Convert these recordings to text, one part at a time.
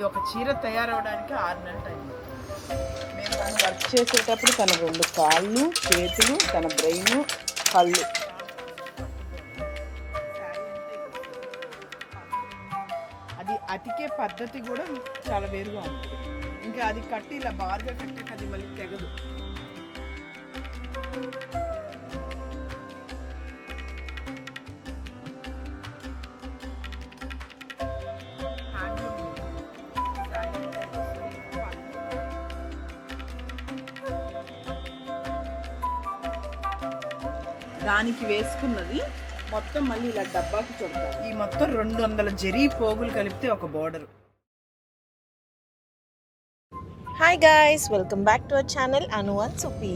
ఇది ఒక చీర తయారవడానికి 6 నెలల టైం. మేము తను వర్క్ చేసేటప్పుడు తన 2 కాళ్ళు, చేతులు, తన బ్రెయిన్, కళ్ళు, అది అతికే పద్ధతి కూడా చాలా వేరుగా ఉంటుంది. ఇంకా అది కట్టి ఇలా బార్గా కట్టాక అది మళ్ళీ తెగదు. దానికి వేసుకున్నది మొత్తం మళ్ళీ ఇలా డబ్బాకి చుడతారు. ఈ మొత్తం 200 జరీ పోగులు కలిపితే ఒక border. Hi guys, welcome back to our channel Anu and Supi.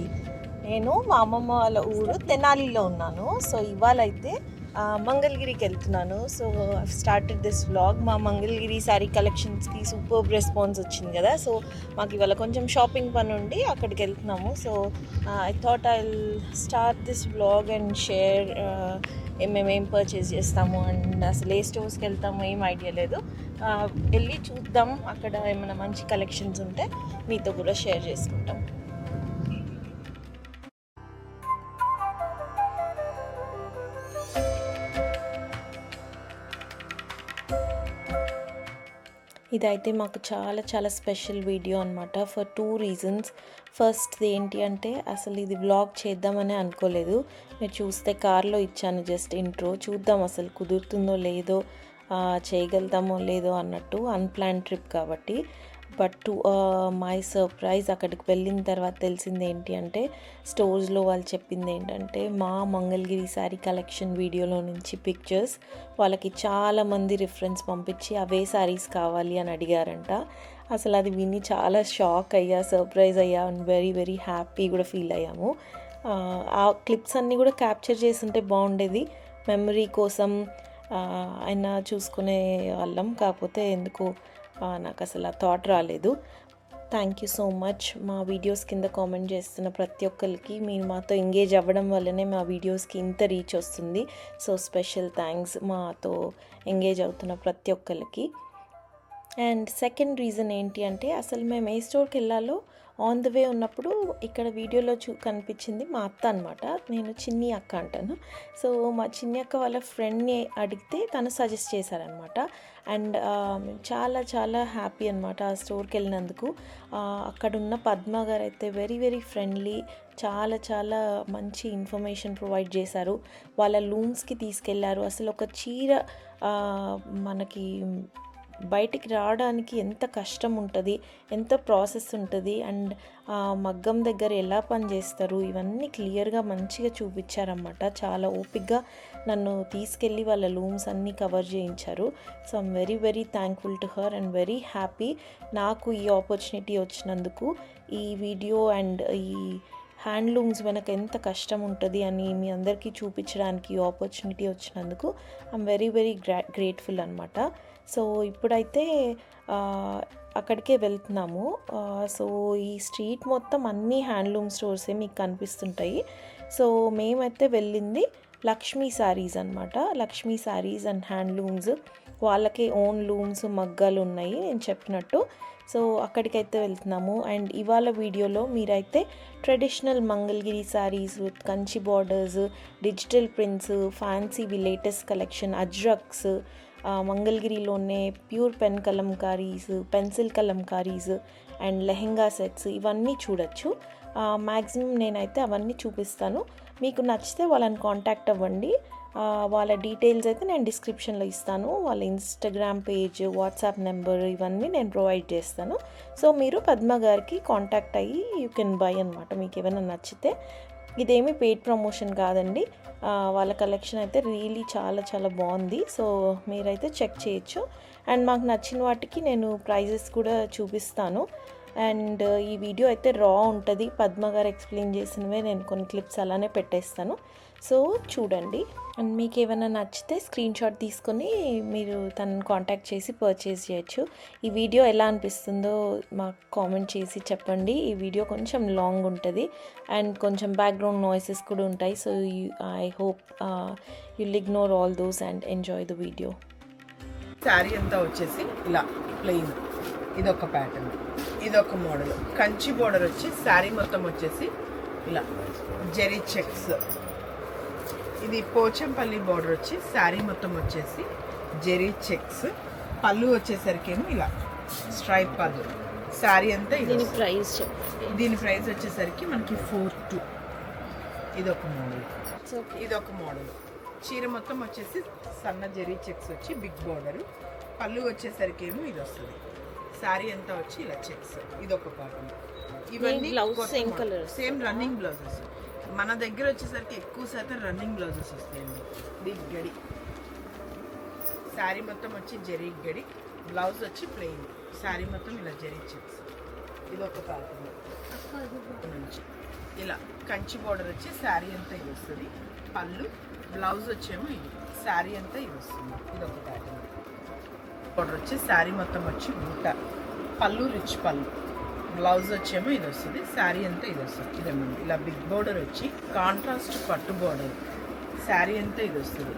నేను మా అమ్మమ్మ వాళ్ళ ఊరు తెనాలిలో ఉన్నాను. సో ఇవాళ అయితే మంగళగిరికి వెళ్తున్నాను. So I started this vlog. మా మంగళగిరి శారీ కలెక్షన్స్కి సూపర్ రెస్పాన్స్ వచ్చింది కదా. సో మాకు ఇవాళ కొంచెం షాపింగ్ పని ఉండి అక్కడికి వెళ్తున్నాము. So I thought I start this vlog and share ఏమేమేం పర్చేస్ చేస్తాము అండ్ అసలు ఏ స్టోర్స్కి వెళ్తాము ఏం ఐడియా లేదు. వెళ్ళి చూద్దాం, అక్కడ ఏమైనా మంచి కలెక్షన్స్ ఉంటే మీతో కూడా షేర్ చేసుకుంటాం. ఇదైతే మాకు చాలా చాలా స్పెషల్ వీడియో అనమాట, ఫర్ 2 రీజన్స్. ఫస్ట్ ఏంటి అంటే అసలు ఇది వ్లాగ్ చేద్దామని అనుకోలేదు. మీరు చూస్తే కార్లో ఇచ్చాను జస్ట్ ఇంట్రో. చూద్దాం అసలు కుదురుతుందో లేదో, చేయగలుగుతామో లేదో అన్నట్టు, అన్ప్లాన్ ట్రిప్ కాబట్టి. బట్ టు మై సర్ప్రైజ్ అక్కడికి వెళ్ళిన తర్వాత తెలిసింది ఏంటి అంటే, స్టోర్స్లో వాళ్ళు చెప్పింది ఏంటంటే మా మంగళగిరి శారీ కలెక్షన్ వీడియోలో నుంచి పిక్చర్స్ వాళ్ళకి చాలామంది రిఫరెన్స్ పంపించి అవే శారీస్ కావాలి అని అడిగారంట. అసలు అది విని చాలా షాక్ అయ్యా, సర్ప్రైజ్ అయ్యా అండ్ వెరీ వెరీ హ్యాపీ కూడా ఫీల్ అయ్యాము. ఆ క్లిప్స్ అన్నీ కూడా క్యాప్చర్ చేస్తుంటే బాగుండేది, మెమరీ కోసం అయినా చూసుకునే వాళ్ళం. కాకపోతే ఎందుకు నాకు అసలు ఆ థాట్ రాలేదు. Thank you so much. మా వీడియోస్ కింద కామెంట్ చేస్తున్న ప్రతి ఒక్కరికి, మీరు మాతో ఎంగేజ్ అవ్వడం వల్లనే మా వీడియోస్కి ఇంత రీచ్ వస్తుంది. సో స్పెషల్ థ్యాంక్స్ మాతో ఎంగేజ్ అవుతున్న ప్రతి ఒక్కరికి. అండ్ సెకండ్ రీజన్ ఏంటి అంటే, అసలు మేము ఏ స్టోర్కి వెళ్ళాలో ఆన్ ద వే ఉన్నప్పుడు ఇక్కడ వీడియోలో కనిపించింది మా అత్త అనమాట. నేను చిన్ని అక్క అంటాను. సో మా చిన్ని అక్క వాళ్ళ ఫ్రెండ్ని అడిగితే తను సజెస్ట్ చేశారనమాట. అండ్ చాలా చాలా హ్యాపీ అనమాట ఆ స్టోర్కి వెళ్ళినందుకు. అక్కడున్న పద్మ గారు అయితే వెరీ వెరీ ఫ్రెండ్లీ, చాలా చాలా మంచి ఇన్ఫర్మేషన్ ప్రొవైడ్ చేశారు. వాళ్ళ లూమ్స్కి తీసుకెళ్లారు. అసలు ఒక చీర మనకి బయటికి రావడానికి ఎంత కష్టం ఉంటుంది, ఎంత ప్రాసెస్ ఉంటుంది, అండ్ మగ్గం దగ్గర ఎలా పని చేస్తారు, ఇవన్నీ క్లియర్గా మంచిగా చూపించారన్నమాట. చాలా ఓపిక్గా నన్ను తీసుకెళ్ళి వాళ్ళ లూమ్స్ అన్నీ కవర్ చేయించారు. So I'm very very thankful to her and very happy నాకు ఈ ఆపర్చునిటీ వచ్చినందుకు. ఈ వీడియో అండ్ ఈ హ్యాండ్లూమ్స్ వెనక ఎంత కష్టం ఉంటుంది అని మీ అందరికీ చూపించడానికి ఈ ఆపర్చునిటీ వచ్చినందుకు ఐఎమ్ వెరీ వెరీ గ్రేట్ఫుల్ అనమాట. సో ఇప్పుడైతే అక్కడికే వెళ్తున్నాము. సో ఈ స్ట్రీట్ మొత్తం అన్ని హ్యాండ్లూమ్ స్టోర్సే మీకు కనిపిస్తుంటాయి. సో మేమైతే వెళ్ళింది లక్ష్మీ శారీస్ అనమాట. లక్ష్మీ శారీస్ అండ్ హ్యాండ్లూమ్స్, వాళ్ళకి ఓన్ లూమ్స్ మగ్గాలు ఉన్నాయి నేను చెప్పినట్టు. సో అక్కడికైతే వెళ్తున్నాము. అండ్ ఇవాళ వీడియోలో మీరైతే traditional Mangalagiri saris with Kanchi borders, digital prints, ఫ్యాన్సీవి లేటెస్ట్ కలెక్షన్, అజ్రక్స్, మంగళగిరిలోనే pure pen kalamkaris, pencil kalamkaris and lehenga sets ఇవన్నీ చూడొచ్చు. మ్యాక్సిమం నేనైతే అవన్నీ చూపిస్తాను. మీకు నచ్చితే వాళ్ళని కాంటాక్ట్ అవ్వండి. వాళ్ళ డీటెయిల్స్ అయితే నేను డిస్క్రిప్షన్లో ఇస్తాను. వాళ్ళ ఇన్స్టాగ్రామ్ పేజ్, వాట్సాప్ నెంబర్ ఇవన్నీ నేను ప్రొవైడ్ చేస్తాను. సో మీరు పద్మ గారికి కాంటాక్ట్ అయ్యి యూ కెన్ బై అనమాట, మీకు ఏమైనా నచ్చితే. ఇదేమీ పెయిడ్ ప్రమోషన్ కాదండి. వాళ్ళ కలెక్షన్ అయితే రియలీ చాలా చాలా బాగుంది. సో మీరైతే చెక్ చేయొచ్చు. అండ్ మాకు నచ్చిన వాటికి నేను ప్రైజెస్ కూడా చూపిస్తాను. అండ్ ఈ వీడియో అయితే రా ఉంటుంది. పద్మ గారు ఎక్స్ప్లెయిన్ చేసినవే నేను కొన్ని క్లిప్స్ అలానే పెట్టేస్తాను. సో చూడండి. అండ్ మీకు ఏమైనా నచ్చితే స్క్రీన్ షాట్ తీసుకొని మీరు తనని కాంటాక్ట్ చేసి పర్చేస్ చేయొచ్చు. ఈ వీడియో ఎలా అనిపిస్తుందో మాకు కామెంట్ చేసి చెప్పండి. ఈ వీడియో కొంచెం లాంగ్ ఉంటుంది అండ్ కొంచెం బ్యాక్గ్రౌండ్ నాయిసెస్ కూడా ఉంటాయి. So I hope you'll ignore all those and enjoy the video. Sari అంతా వచ్చేసి ఇలా ప్లెయిన్, ఇదొక ప్యాటర్న్, ఇదొక మోడల్. కంచి బోర్డర్ వచ్చి శారీ మొత్తం వచ్చేసి ఇలా జెరీ చెక్స్. ఇది పోచంపల్లి బోర్డర్ వచ్చి శారీ మొత్తం వచ్చేసి జెరీ చెక్స్. పళ్ళు వచ్చేసరికి ఏమో ఇలా స్ట్రైప్ పళ్ళు. శారీ అంతా దీని ప్రైస్ వచ్చేసరికి మనకి 4,200. ఇదొక మోడల్, ఇదొక మోడల్. చీర మొత్తం వచ్చేసి సన్న జెరీ చెక్స్ వచ్చి బిగ్ బోర్డర్. పళ్ళు వచ్చేసరికి ఏమో ఇది వస్తుంది. శారీ అంతా వచ్చి ఇలా చెక్స్. ఇదొక ప్యాటర్న్. ఇవన్నీ సేమ్ రన్నింగ్ బ్లౌజెస్. మన దగ్గర వచ్చేసరికి ఎక్కువ శాతం రన్నింగ్ బ్లౌజెస్ వస్తాయండి. బిగ్ గడి. శారీ మొత్తం వచ్చి జెరీ గడి, బ్లౌజ్ వచ్చి ప్లెయిన్. శారీ మొత్తం ఇలా జెరీ చెక్స్. ఇదొక ప్యాటర్న్ నుంచి ఇలా కంచి బోర్డర్ వచ్చి శారీ అంతా ఇది వస్తుంది. పళ్ళు బ్లౌజ్ వచ్చేమో ఇది. శారీ అంతా ఇది వస్తుంది. ఇదొక ప్యాటర్న్. బోర్డర్ వచ్చి శారీ మొత్తం వచ్చి బూట. పళ్ళు రిచ్ పళ్ళు, బ్లౌజ్ వచ్చేమో ఇది వస్తుంది. శారీ అంతా ఇది వస్తుంది. ఇదేమండి ఇలా బిగ్ బోర్డర్ వచ్చి కాంట్రాస్ట్ పట్టు బోర్డర్. శారీ అంతా ఇది వస్తుంది.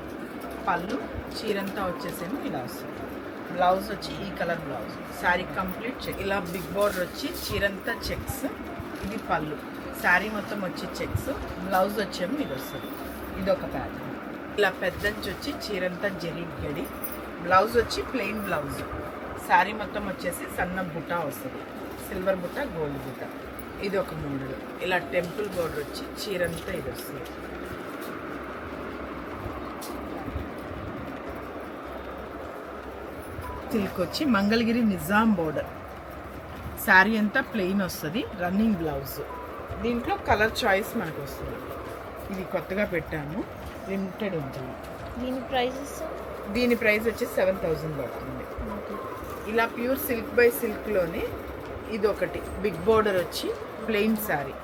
పళ్ళు చీరంతా వచ్చేసేమో ఇలా వస్తుంది. బ్లౌజ్ వచ్చి ఈ colour blouse. Sari complete check. ఇలా బిగ్ బోర్డర్ వచ్చి చీరంతా చెక్స్. ఇది పళ్ళు. శారీ మొత్తం వచ్చి చెక్స్. బ్లౌజ్ వచ్చేమో ఇది వస్తుంది. ఇదొక ప్యాటర్న్. ఇలా పెద్దంచి వచ్చి చీరంతా జెరీ గడి, బ్లౌజ్ వచ్చి ప్లెయిన్ బ్లౌజ్. శారీ మొత్తం వచ్చేసి సన్న బుట్ట వస్తుంది. సిల్వర్ బుట్ట, గోల్డ్ బుట్ట. ఇది ఒక మోడల్. ఇలా టెంపుల్ బోర్డర్ వచ్చి చీరంతా ఇది వస్తుంది. సిల్క్ వచ్చి మంగళగిరి నిజాం బోర్డర్. శారీ అంతా ప్లెయిన్ వస్తుంది. Running blouse. దీంట్లో కలర్ చాయిస్ మనకు వస్తుంది. ఇది కొత్తగా పెట్టాము, లిమిటెడ్ ఉంటుంది. దీని ప్రైస్ వచ్చి 7,000 పడుతుంది. ఇలా ప్యూర్ సిల్క్ బై సిల్క్లోనే ఇది ఒకటి బిగ్ బోర్డర్ వచ్చి ప్లెయిన్ శారీ.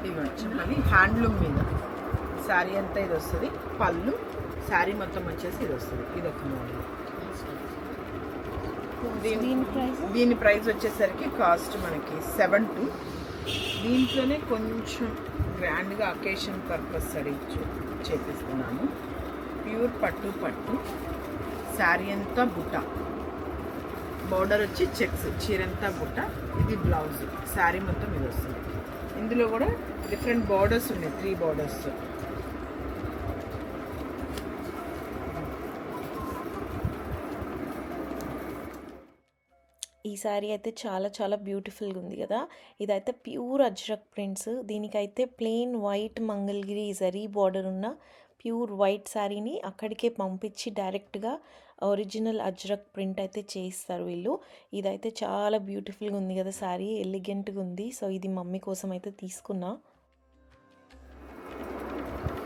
ఇది వచ్చి మళ్ళీ హ్యాండ్లూమ్ మీద శారీ అంతా ఇది వస్తుంది. పళ్ళు శారీ మొత్తం వచ్చేసి ఇది వస్తుంది. ఇది ఒక మోడల్. దీని ప్రైస్ వచ్చేసరికి కాస్ట్ మనకి 7,200. దీంట్లోనే కొంచెం గ్రాండ్గా అకేషన్ పర్పస్ అడిగి చేపిస్తున్నాము. ప్యూర్ పట్టు. శారీ అంతా బుట్ట, బోర్డర్ వచ్చి చెక్స్, చీరంతా బుట్ట. ఇది బ్లౌజ్. శారీ మొత్తం ఇది వస్తుంది. ఇందులో కూడా డిఫరెంట్ బోర్డర్స్ ఉన్నాయి, 3 బోర్డర్స్. ఈ శారీ అయితే చాలా చాలా బ్యూటిఫుల్గా ఉంది కదా. ఇదైతే ప్యూర్ అజ్రక్ ప్రింట్స్. దీనికైతే plain white Mangalagiri zari border ఉన్న ప్యూర్ వైట్ శారీని అక్కడికే పంపించి డైరెక్ట్గా ఒరిజినల్ అజ్రక్ ప్రింట్ అయితే చేయిస్తారు వీళ్ళు. ఇదైతే చాలా బ్యూటిఫుల్గా ఉంది కదా శారీ, ఎలిగెంట్గా ఉంది. సో ఇది మమ్మీ కోసం అయితే తీసుకున్నా.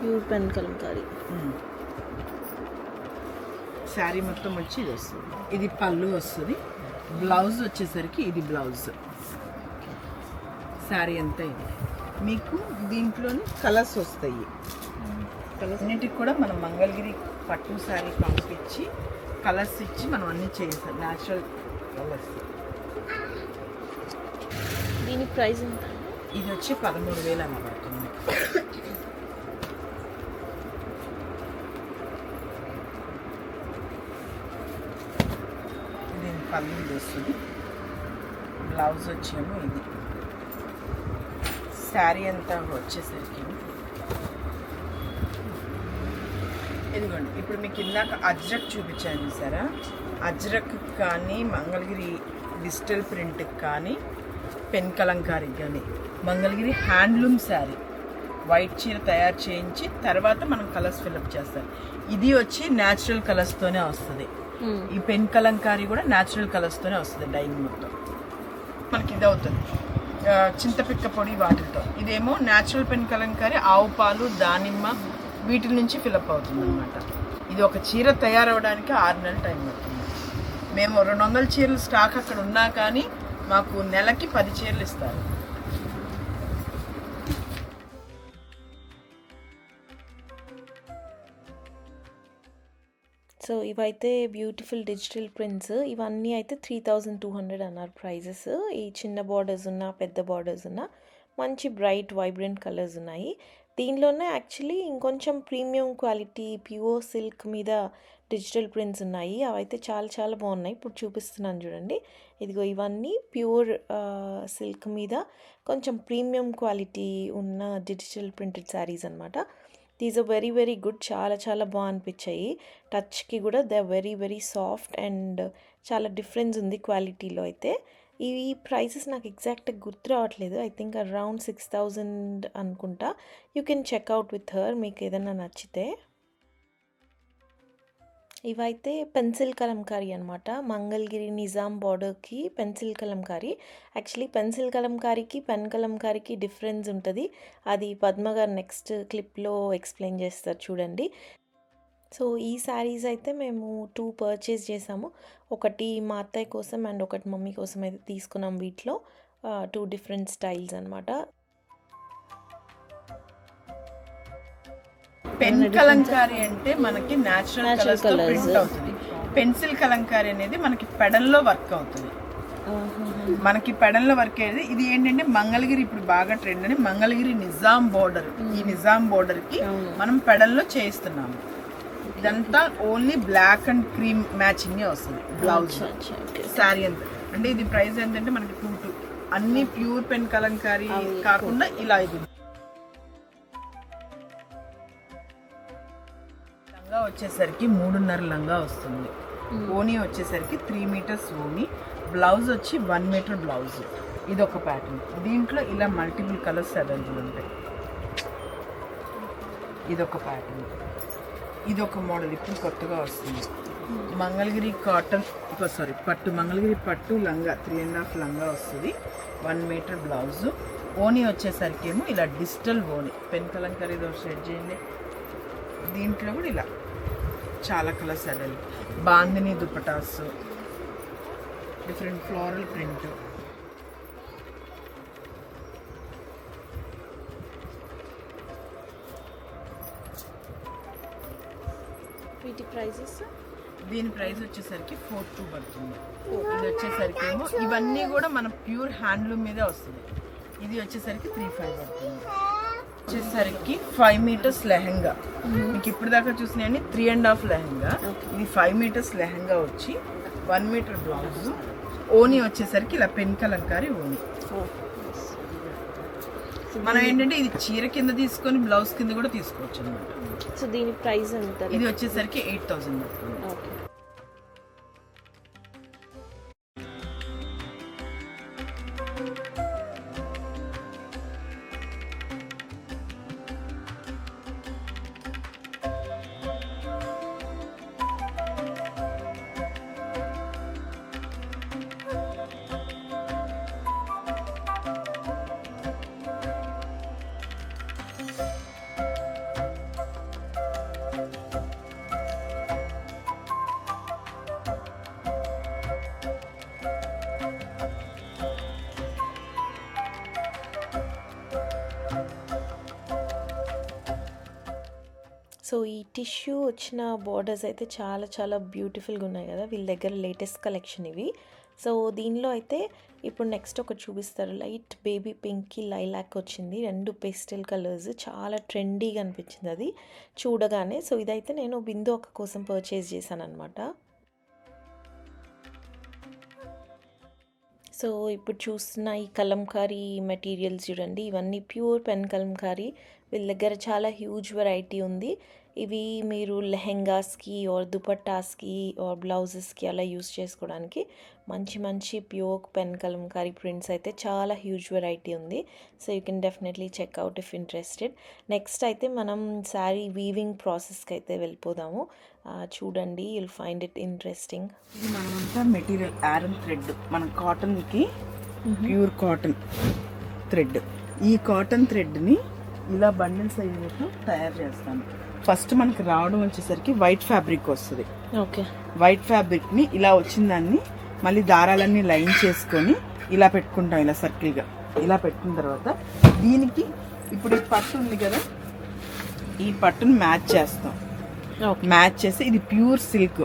Pure pen Kalamkari. శారీ మొత్తం వచ్చి ఇది వస్తుంది. ఇది పళ్ళు వస్తుంది. బ్లౌజ్ వచ్చేసరికి ఇది బ్లౌజ్. శారీ అంతా ఇది. మీకు దీంట్లోనే కలర్స్ వస్తాయి. కలర్స్ అన్నిటికి కూడా మనం మంగళగిరి పట్టు శారీ పంపించి కలర్స్ ఇచ్చి మనం అన్నీ చేస్తాం, న్యాచురల్ కలర్స్. దీని ప్రైస్ ఎంత? ఇది వచ్చి 13,000 అన్న పడుతుంది. దీని పళ్ళు ఇది వస్తుంది. బ్లౌజ్ వచ్చేమో ఇది. శారీ అంతా వచ్చేసరికి ఇదిగోండి. ఇప్పుడు మీకు ఇందాక అజ్రక్ చూపించాను చూసారా, అజ్రక్ కానీ మంగళగిరి డిజిటల్ ప్రింట్కి కానీ పెన్ కలంకారీకి కానీ మంగళగిరి హ్యాండ్లూమ్ శారీ వైట్ చీర తయారు చేయించి తర్వాత మనం కలర్స్ ఫిల్అప్ చేస్తాం. ఇది వచ్చి న్యాచురల్ కలర్స్తోనే వస్తుంది. ఈ పెన్ కలంకారీ కూడా న్యాచురల్ కలర్స్తోనే వస్తుంది. డైయింగ్ మొత్తం మనకి ఇది అవుతుంది చింతపిక్క పొడి వాటితో. ఇదేమో న్యాచురల్ పెన్ కలంకారీ ఆవు పాలు, దానిమ్మ వీటి నుంచి ఫిలప్ అవుతుంది అనమాట. ఇది ఒక చీర తయారవడానికి 6 నెలల టైం పడుతుంది. మేము 200 చీరలు స్టాక్ అక్కడ ఉన్నా కానీ మాకు నెలకి 10 చీరలు ఇస్తారు. సో ఇవైతే బ్యూటిఫుల్ డిజిటల్ ప్రింట్స్. ఇవన్నీ అయితే 3,200 అన్నారు ప్రైజెస్. ఈ చిన్న బార్డర్స్ ఉన్న, పెద్ద బార్డర్స్ ఉన్న, మంచి బ్రైట్ వైబ్రెంట్ కలర్స్ ఉన్నాయి. దీనిలోనే యాక్చువల్లీ ఇంకొంచెం ప్రీమియం క్వాలిటీ ప్యూర్ సిల్క్ మీద డిజిటల్ ప్రింట్స్ ఉన్నాయి. అవైతే చాలా చాలా బాగున్నాయి. ఇప్పుడు చూపిస్తున్నాను చూడండి. ఇదిగో ఇవన్నీ ప్యూర్ సిల్క్ మీద కొంచెం ప్రీమియం క్వాలిటీ ఉన్న డిజిటల్ ప్రింటెడ్ శారీస్ అనమాట. These are very very good. చాలా చాలా బాగా అనిపించాయి. టచ్కి కూడా they are very very soft and చాలా డిఫరెన్స్ ఉంది క్వాలిటీలో అయితే. ఈ ప్రైసెస్ నాకు ఎగ్జాక్ట్గా గుర్తు రావట్లేదు. ఐ థింక్ అరౌండ్ 6,000 అనుకుంటా. You can checkout with her మీకు ఏదైనా నచ్చితే. ఇవైతే పెన్సిల్ కలంకారీ అనమాట. మంగళగిరి నిజాం బార్డర్కి పెన్సిల్ కలంకారీ. యాక్చువల్లీ పెన్సిల్ కలంకారీకి పెన్ కలంకారీకి డిఫరెన్స్ ఉంటుంది. అది పద్మ గారు నెక్స్ట్ క్లిప్లో ఎక్స్ప్లెయిన్ చేస్తారు చూడండి. సో ఈ శారీస్ అయితే మేము 2 పర్చేస్ చేసాము. ఒకటి మా అత్తయ్య కోసం అండ్ ఒకటి మమ్మీ కోసం అయితే తీసుకున్నాం. వీటిలో 2 డిఫరెంట్ స్టైల్స్ అనమాట. పెన్ కలంకారీ అంటే మనకి న్యాచురల్ కలర్స్ తో ప్రింట్ అవుతుంది. పెన్సిల్ కలంకారీ అనేది మనకి పెడల్లో వర్క్ అవుతుంది. మనకి పెడల్లో వర్క్ అయ్యేది. ఇది ఏంటంటే మంగళగిరి ఇప్పుడు బాగా ట్రెండ్ అని మంగళగిరి నిజాం బోర్డర్. ఈ నిజాం బోర్డర్ కి మనం పెడల్లో చేయిస్తున్నాము. ఇదంతా only black and cream matching వస్తుంది బ్లౌజ్ శారీ అంతా. అంటే ఇది ప్రైస్ ఏంటంటే మనకి 2 అన్ని ప్యూర్ పెన్ కలంకారీ కాకుండా ఇలా ఇది లంగా వచ్చేసరికి 3.5 లంగా వస్తుంది. ఓనీ వచ్చేసరికి 3 మీటర్స్ ఓనీ. బ్లౌజ్ వచ్చి 1 మీటర్ బ్లౌజ్. ఇది ఒక ప్యాటర్న్. దీంట్లో ఇలా మల్టిపుల్ కలర్స్ అవైలబుల్ ఉంటాయి. ఇదొక ప్యాటర్న్. ఇదొక మోడల్ ఇప్పుడు కొత్తగా వస్తుంది. మంగళగిరి కాటన్ పట్టు మంగళగిరి పట్టు లంగా 3.5 లంగా వస్తుంది. 1 మీటర్ బ్లౌజు. ఓనీ వచ్చేసరికి ఏమో ఇలా డిజిటల్ ఓనీ. పెన్ కలంకారీ షేడ్ చేయండి. దీంట్లో కూడా ఇలా చాలా colours available. Bandhani dupattas, different floral print. వీటి ప్రైజెస్ దీని ప్రైస్ వచ్చేసరికి 4,200 పడుతుంది. ఇది వచ్చేసరికి ఏమో ఇవన్నీ కూడా మన ప్యూర్ హ్యాండ్లూమ్ మీద వస్తుంది. ఇది వచ్చేసరికి 3,500 పడుతుంది. వచ్చేసరికి 5 మీటర్స్ లెహంగా. మీకు ఇప్పుడు దాకా చూసినాయని 3.5 లెహంగా. ఇది 5 మీటర్స్ లెహంగా వచ్చి 1 మీటర్ బ్లౌజ్. ఓనీ వచ్చేసరికి ఇలా పెన్ కలంకారీ ఓనీ. మనం ఏంటంటే ఇది చీర కింద తీసుకొని బ్లౌజ్ కింద కూడా తీసుకోవచ్చు అనమాట. సో దీని ప్రైస్ ఎంత? ఇది వచ్చేసరికి 8,000 పడుతుంది. ఓకే. సో ఈ టిష్యూ వచ్చిన బార్డర్స్ అయితే చాలా చాలా బ్యూటిఫుల్గా ఉన్నాయి కదా. వీళ్ళ దగ్గర లేటెస్ట్ కలెక్షన్ ఇవి. సో దీనిలో అయితే ఇప్పుడు నెక్స్ట్ ఒకటి చూపిస్తారు. లైట్ బేబీ పింక్కి లైలాక్ వచ్చింది. 2 పేస్టల్ కలర్స్. చాలా ట్రెండీగా అనిపించింది అది చూడగానే. సో ఇదైతే నేను బిందు అక్క కోసం పర్చేస్ చేశాను అనమాట. సో ఇప్పుడు చూస్తున్న ఈ కలంకారీ మెటీరియల్స్ చూడండి. ఇవన్నీ ప్యూర్ పెన్ కలంకారీ. వీళ్ళ దగ్గర చాలా హ్యూజ్ వెరైటీ ఉంది. ఇవి మీరు లెహెంగాస్కి ఆర్ దుపట్టాస్కి ఆర్ బ్లౌజెస్కి అలా యూస్ చేసుకోవడానికి మంచి మంచి ప్యూర్ పెన్ కలంకారీ ప్రింట్స్ అయితే చాలా హ్యూజ్ వెరైటీ ఉంది. So you can definitely check out if interested. Next అయితే మనం శారీ వీవింగ్ ప్రాసెస్కి అయితే వెళ్ళిపోదాము. చూడండి, యుల్ ఫైండ్ ఇట్ ఇంట్రెస్టింగ్. ఇది మనమంతా మెటీరియల్ ఆరన్ థ్రెడ్. మన కాటన్కి ప్యూర్ కాటన్ థ్రెడ్. ఈ కాటన్ థ్రెడ్ని ఇలా బండిల్ సైజుతో తయారు చేస్తాను. ఫస్ట్ మనకి రావడం వచ్చేసరికి వైట్ ఫ్యాబ్రిక్ వస్తుంది. ఓకే. వైట్ ఫ్యాబ్రిక్ని ఇలా వచ్చిన దాన్ని మళ్ళీ దారాలన్నీ లైన్ చేసుకొని ఇలా పెట్టుకుంటాం. ఇలా సర్కిల్గా ఇలా పెట్టుకున్న తర్వాత దీనికి ఇప్పుడు ఈ పట్టు ఉంది కదా, ఈ పట్టును మ్యాచ్ చేస్తాం. మ్యాచ్ చేసి ఇది ప్యూర్ సిల్క్.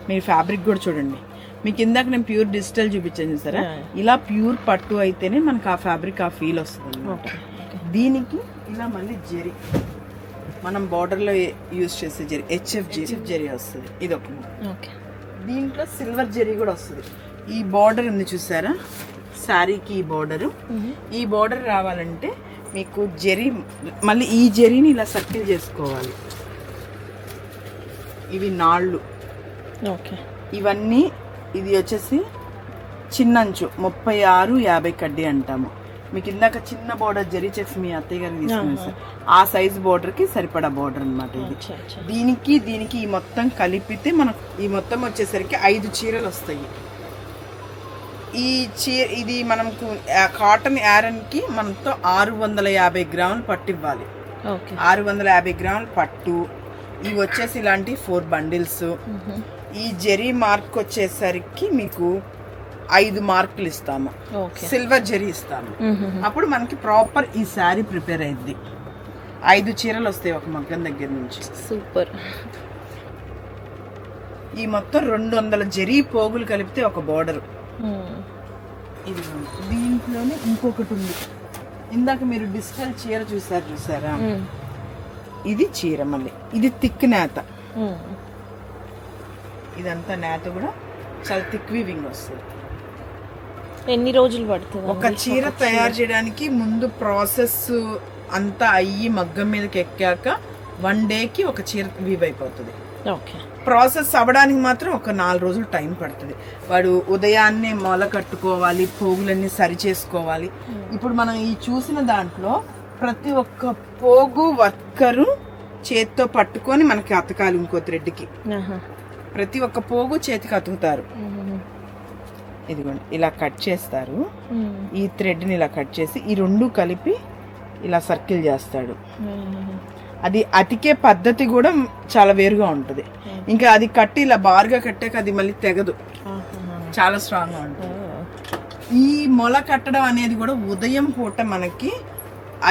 మీరు ఫ్యాబ్రిక్ కూడా చూడండి. మీకు ఇందాక నేను ప్యూర్ డిజిటల్ చూపించాను చూసారా, ఇలా ప్యూర్ పట్టు అయితేనే మనకు ఆ ఫ్యాబ్రిక్ ఆ ఫీల్ వస్తుంది. దీనికి ఇలా మళ్ళీ జెరీ మనం బార్డర్లో యూజ్ చేసే జెరీ హెచ్ఎఫ్ జెరీ వస్తుంది. ఇది ఒక ఓకే. దీంట్లో సిల్వర్ జెరీ కూడా వస్తుంది. ఈ బార్డర్ ఉంది చూసారా శారీకి, ఈ బార్డరు, ఈ బార్డర్ రావాలంటే మీకు జెరీ మళ్ళీ ఈ జెరీని ఇలా సర్కిల్ చేసుకోవాలి. ఇవి నాళ్ళు. ఓకే. ఇవన్నీ ఇది వచ్చేసి చిన్నంచు 36-50 కడ్డీ అంటాము. మీకు ఇందాక చిన్న బార్డర్ జరీ చెక్స్ మీ అత్తయ్య గారికి తీసుకున్నాను సార్, ఆ సైజ్ బార్డర్ కి సరిపడా బార్డర్ అనమాట ఇది. దీనికి ఈ మొత్తం కలిపితే మనకు ఈ మొత్తం వచ్చేసరికి 5 చీరలు వస్తాయి. ఈ ఇది మనకు కాటన్ యారన్ కి మనతో 650 గ్రాములు పట్టు ఇవ్వాలి. 650 గ్రాములు పట్టు. ఇవి వచ్చేసి ఇలాంటి 4 బండిల్స్. ఈ జెరీ మార్క్ వచ్చేసరికి మీకు 5 మార్కులు ఇస్తాము. సిల్వర్ జెరీ ఇస్తాము. అప్పుడు మనకి ప్రాపర్ ఈ శారీ ప్రిపేర్ అయింది. 5 చీరలు వస్తాయి ఒక మగ్గం దగ్గర నుంచి. సూపర్. ఈ మొత్తం 200 జెరీ పోగులు కలిపితే ఒక బోర్డర్. ఇది దీంట్లోనే ఇంకొకటి ఉంది. ఇందాక మీరు డిజిటల్ చీర చూసారా, ఇది చీర మళ్ళీ ఇది థిక్ నేత. ఇదంతా నేత కూడా చాలా థిక్ వీవింగ్ వస్తుంది. ఎన్ని రోజులు పడుతుంది ఒక చీర తయారు చేయడానికి? ముందు ప్రాసెస్ అంతా అయ్యి మగ్గం మీదకి ఎక్కాక 1 డేకి ఒక చీర వీవ్ అయిపోతుంది. ప్రాసెస్ అవ్వడానికి మాత్రం ఒక 4 రోజులు టైం పడుతుంది. వాడు ఉదయాన్నే మొల కట్టుకోవాలి, పోగులన్నీ సరి చేసుకోవాలి. ఇప్పుడు మనం ఈ చూసిన దాంట్లో ప్రతి ఒక్క పోగు వర్కరు చేతితో పట్టుకొని మనకి అతకాలి. ఇంకో థ్రెడ్కి ప్రతి ఒక్క పోగు చేతికి అతుకుతారు. ఇదిగోండి ఇలా కట్ చేస్తారు. ఈ థ్రెడ్ని ఇలా కట్ చేసి ఈ 2 కలిపి ఇలా సర్కిల్ చేస్తాడు. అది అతికే పద్ధతి కూడా చాలా వేరుగా ఉంటుంది. ఇంకా అది కట్టి ఇలా బార్గా కట్టాక అది మళ్ళీ తెగదు, చాలా స్ట్రాంగ్గా ఉంటుంది. ఈ మొల కట్టడం అనేది కూడా ఉదయం పూట మనకి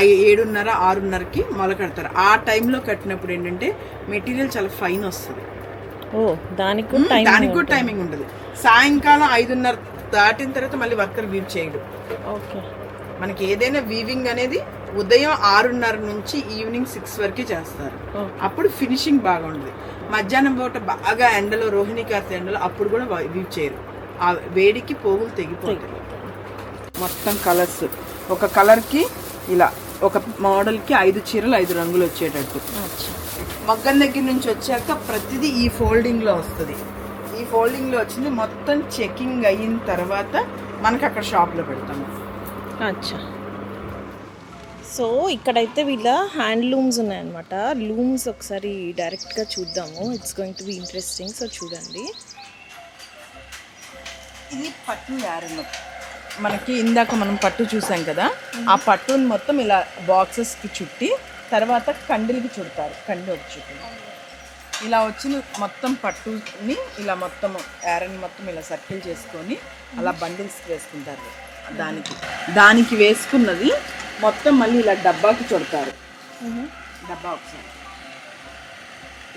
7:30-6:30కి మొల కడతారు. ఆ టైంలో కట్టినప్పుడు ఏంటంటే మెటీరియల్ చాలా ఫైన్ వస్తుంది. దానికి కూడా టైమింగ్ ఉంటుంది. సాయంకాలం 5:30 దాటిన తర్వాత మళ్ళీ వర్కర్ వీవ్ చేయడు. మనకి ఏదైనా వీవింగ్ అనేది ఉదయం 6:30 నుంచి ఈవినింగ్ 6 వరకు చేస్తారు. అప్పుడు ఫినిషింగ్ బాగా ఉంటుంది. మధ్యాహ్నం పూట బాగా ఎండలో, రోహిణి కార్తె ఎండలో అప్పుడు కూడా వీవ్ చేయరు. ఆ వేడికి పోగులు తెగిపోతాయి. మొత్తం కలర్స్ ఒక కలర్కి ఇలా ఒక మోడల్కి 5 చీరలు 5 రంగులు వచ్చేటట్టు. మగ్గం దగ్గర నుంచి వచ్చాక ప్రతిదీ ఈ ఫోల్డింగ్లో వస్తుంది. ఈ ఫోల్డింగ్లో వచ్చింది మొత్తం చెకింగ్ అయిన తర్వాత మనకి అక్కడ షాప్లో పెడతాము. సో ఇక్కడైతే వీళ్ళ హ్యాండ్లూమ్స్ ఉన్నాయన్నమాట. లూమ్స్ ఒకసారి డైరెక్ట్గా చూద్దాము. It's going to be interesting. So చూడండి, ఇది పట్టు యారన్. మనకి ఇందాక మనం పట్టు చూసాం కదా, ఆ పట్టుని మొత్తం ఇలా బాక్సెస్కి చుట్టి తర్వాత కండిలకి చుడతారు. కండి ఒకటి చుట్టి ఇలా వచ్చిన మొత్తం పట్టుని ఇలా మొత్తం యారన్ మొత్తం ఇలా సర్కిల్ చేసుకొని అలా బండిల్స్కి వేసుకుంటారు. దానికి వేసుకున్నది మొత్తం మళ్ళీ ఇలా డబ్బాకి చుడతారు. డబ్బా ఒకసారి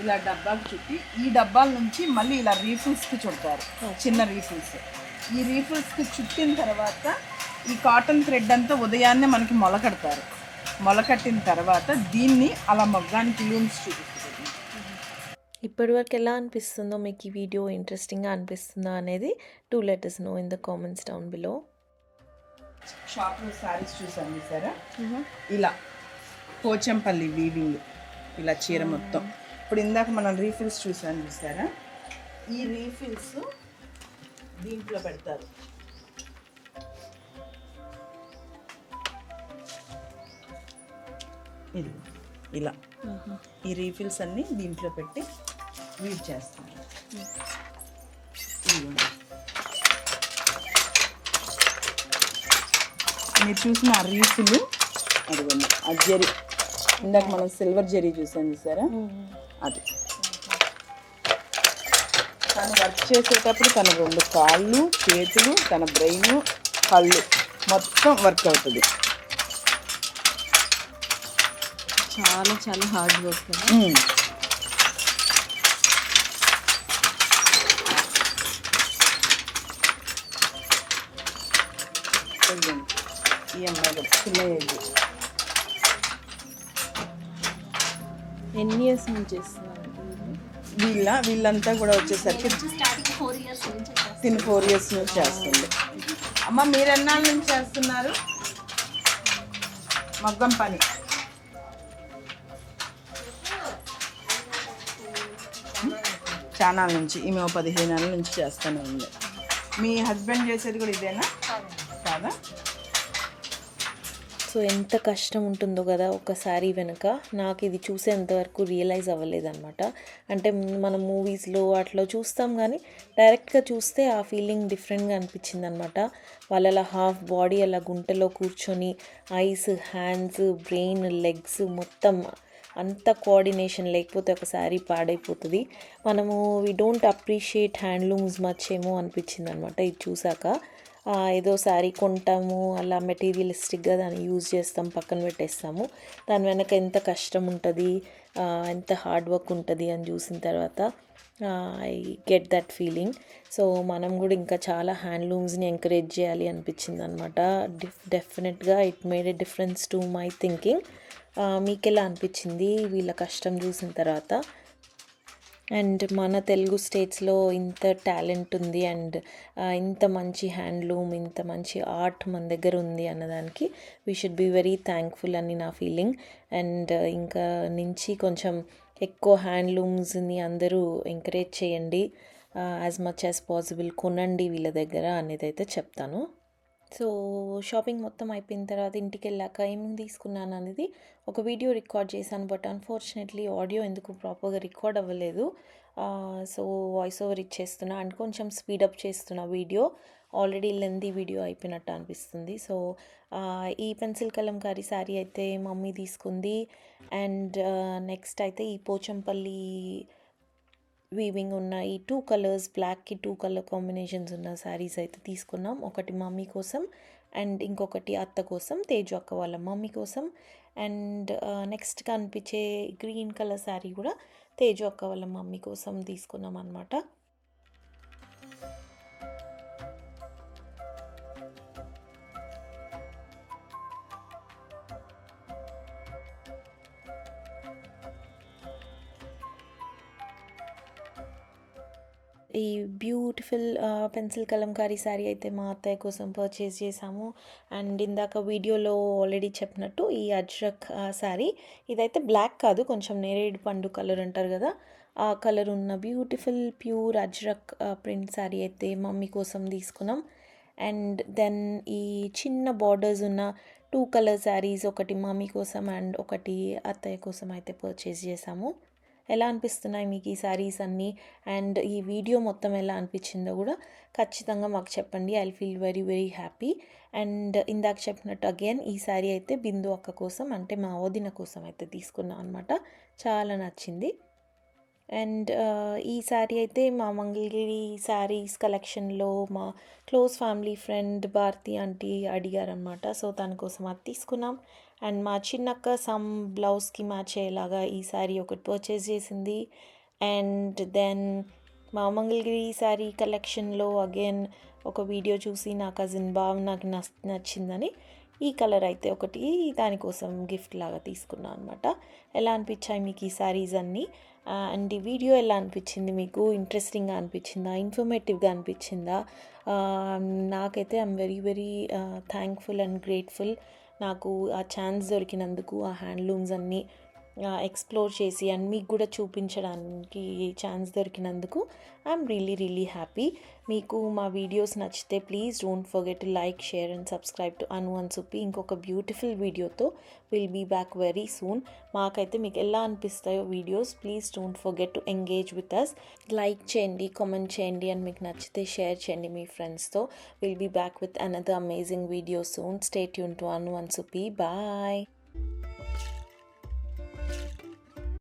ఇలా డబ్బాకి చుట్టి ఈ డబ్బాల నుంచి మళ్ళీ ఇలా రీఫిల్స్కి చుడతారు. చిన్న రీఫిల్స్. ఈ రీఫిల్స్కి చుట్టిన తర్వాత ఈ కాటన్ థ్రెడ్ అంతా ఉదయాన్నే మనకి మొల కడతారు. మొల కట్టిన తర్వాత దీన్ని అలా మగ్గానికి లూమ్స్ చూపిస్తారు. ఇప్పటివరకు ఎలా అనిపిస్తుందో మీకు ఈ వీడియో ఇంట్రెస్టింగ్గా అనిపిస్తుందా అనేది do let us know in the comments down below. షాప్లో శారీస్ చూసాను సారా, ఇలా పోచంపల్లి వీవింగ్ ఇలా చీర మొత్తం. ఇప్పుడు ఇందాక మనం రీఫిల్స్ చూసాను చూసారా, ఈ రీఫిల్స్ దీంట్లో పెడతారు. ఇది ఇలా ఈ రీఫిల్స్ అన్నీ దీంట్లో పెట్టి వీవ్ చేస్తారు. మీరు చూసిన ఆ రీఫిల్ అదిగోండి, ఆ జరీ ఇందాక మనం సిల్వర్ జరీ చూసాం చూసారా, అది తను వర్క్ చేసేటప్పుడు తన 2 కాళ్ళు, చేతులు, తన బ్రెయిన్, కళ్ళు మొత్తం వర్క్ అవుతుంది. చాలా చాలా హార్డ్ వర్క్. ఈ అమ్మాయి చిన్న ఏజ్ ఎన్ని ఇయర్స్ నుంచి చేస్తున్నారు వీళ్ళంతా కూడా వచ్చేసరికి స్టార్టింగ్ 4 years నుంచి తిని 4 years నుంచి చేస్తుంది. అమ్మ మీరు ఎన్నాళ్ళ నుంచి చేస్తున్నారు మగ్గం పని? చాలా నుంచి, ఈమె 15 ఏళ్ళ నుంచి చేస్తూనే ఉంది. మీ హస్బెండ్ చేసేది కూడా ఇదేనా కాదా? సో ఎంత కష్టం ఉంటుందో కదా ఒకసారి వెనుక, నాకు ఇది చూసేంతవరకు రియలైజ్ అవ్వలేదన్నమాట. అంటే మనం మూవీస్లో అట్లా చూస్తాం కానీ డైరెక్ట్గా చూస్తే ఆ ఫీలింగ్ డిఫరెంట్గా అనిపించింది అనమాట. వాళ్ళ అలా హాఫ్ బాడీ అలా గుంటలో కూర్చొని ఐస్, హ్యాండ్స్, బ్రెయిన్, లెగ్స్ మొత్తం అంత కోఆర్డినేషన్ లేకపోతే ఒక శారీ పాడైపోతుంది. మనము we don't appreciate handlooms much ఏమో అనిపించింది అనమాట ఇది చూసాక. ఏదో శారీ కొంటాము, అలా మెటీరియలిస్టిక్గా దాన్ని యూజ్ చేస్తాం, పక్కన పెట్టేస్తాము. దాని వెనక ఎంత కష్టం ఉంటుంది, ఎంత హార్డ్ వర్క్ ఉంటుంది అని చూసిన తర్వాత I get that feeling. So మనం కూడా ఇంకా చాలా హ్యాండ్లూమ్స్ని ఎంకరేజ్ చేయాలి అనిపించింది అనమాట. డెఫినెట్గా it made a difference to my thinking. మీకు ఎలా అనిపించింది వీళ్ళ కష్టం చూసిన తర్వాత? అండ్ మన తెలుగు స్టేట్స్లో ఇంత టాలెంట్ ఉంది అండ్ ఇంత మంచి హ్యాండ్లూమ్, ఇంత మంచి ఆర్ట్ మన దగ్గర ఉంది అన్నదానికి we should be very thankful అని నా ఫీలింగ్. అండ్ ఇంకా నుంచి కొంచెం ఎక్కువ హ్యాండ్లూమ్స్ని అందరూ ఎంకరేజ్ చేయండి, యాజ్ మచ్ యాజ్ పాసిబుల్ కొనండి వీళ్ళ దగ్గర అనేది అయితే చెప్తాను. సో షాపింగ్ మొత్తం అయిపోయిన తర్వాత ఇంటికి వెళ్ళాక ఏమేమి తీసుకున్నాను అనేది ఒక వీడియో రికార్డ్ చేశాను. బట్ అన్ఫార్చునేట్లీ ఆడియో ఎందుకు ప్రాపర్గా రికార్డ్ అవ్వలేదు. సో వాయిస్ ఓవర్ ఇచ్చేస్తున్నా అండ్ కొంచెం స్పీడప్ చేస్తున్నా వీడియో. ఆల్రెడీ లెంతీ వీడియో అయిపోయినట్టు అనిపిస్తుంది. సో ఈ పెన్సిల్ కలంకారీ శారీ అయితే మమ్మీ తీసుకుంది. అండ్ నెక్స్ట్ అయితే ఈ పోచంపల్లి వీవింగ్ ఉన్న ఈ 2 కలర్స్, బ్లాక్కి 2 కలర్ కాంబినేషన్స్ ఉన్న శారీస్ అయితే తీసుకున్నాం. ఒకటి మమ్మీ కోసం అండ్ ఇంకొకటి అత్త కోసం, తేజు అక్క వాళ్ళ మమ్మీ కోసం. అండ్ నెక్స్ట్ కనిపించే గ్రీన్ కలర్ శారీ కూడా తేజు అక్క వాళ్ళ మమ్మీ కోసం తీసుకున్నాం అన్నమాట. ఈ బ్యూటిఫుల్ పెన్సిల్ కలంకారీ శారీ అయితే మా అత్తయ్య కోసం పర్చేస్ చేసాము. అండ్ ఇందాక వీడియోలో ఆల్రెడీ చెప్పినట్టు ఈ అజ్రక్ శారీ, ఇదైతే బ్లాక్ కాదు, కొంచెం నేరేడు పండు కలర్ అంటారు కదా, ఆ కలర్ ఉన్న beautiful pure Ajrak print sari అయితే మమ్మీ కోసం తీసుకున్నాం. అండ్ దెన్ ఈ చిన్న బార్డర్స్ ఉన్న 2 కలర్ శారీస్, ఒకటి మమ్మీ కోసం అండ్ ఒకటి అత్తయ్య కోసం అయితే పర్చేస్ చేసాము. ఎలా అనిపిస్తున్నాయి మీకు ఈ శారీస్ అన్నీ అండ్ ఈ వీడియో మొత్తం ఎలా అనిపించిందో కూడా ఖచ్చితంగా మాకు చెప్పండి. I feel very very happy. And ఇందాక చెప్పినట్టు అగైన్ ఈ శారీ అయితే బిందు అక్క కోసం, అంటే మా వదిన కోసం అయితే తీసుకున్నాం అనమాట. చాలా నచ్చింది. అండ్ ఈ శారీ అయితే మా మంగళగిరి శారీస్ కలెక్షన్లో మా close family friend Bharati aunty అడిగారనమాట. సో తన కోసం అది తీసుకున్నాం. అండ్ మా చిన్నక్క సమ్ బ్లౌజ్కి మ్యాచ్ అయ్యేలాగా ఈ శారీ ఒకటి పర్చేస్ చేసింది. అండ్ దెన్ మా మంగళగిరి శారీ కలెక్షన్లో అగైన్ ఒక వీడియో చూసి నా కజిన్ నాకు నచ్చిందని ఈ కలర్ అయితే ఒకటి దానికోసం గిఫ్ట్ లాగా తీసుకున్నాను అనమాట. ఎలా అనిపించాయి మీకు ఈ శారీస్ అన్నీ? అండ్ ఈ వీడియో ఎలా అనిపించింది మీకు? ఇంట్రెస్టింగ్గా అనిపించిందా, ఇన్ఫర్మేటివ్గా అనిపించిందా? నాకైతే I'm very very thankful and grateful. నాకు ఆ ఛాన్స్ దొరికినందుకు, ఆ హ్యాండ్లూమ్స్ అన్నీ ఎక్స్ప్లోర్ చేసి అండ్ మీకు కూడా చూపించడానికి ఛాన్స్ దొరికినందుకు ఐఎమ్ రియలీ రియలీ హ్యాపీ. మీకు మా వీడియోస్ నచ్చితే please don't forget to like, share and subscribe to Anu and Suppi. ఇంకొక బ్యూటిఫుల్ వీడియోతో will be back very soon. మాకైతే మీకు ఎలా అనిపిస్తాయో videos please don't forget to engage with us. Like చేయండి, కామెంట్ చేయండి అండ్ మీకు నచ్చితే షేర్ చేయండి మీ ఫ్రెండ్స్తో. Will be back with another amazing video soon. Stay tune to Anu and Suppi. Bye.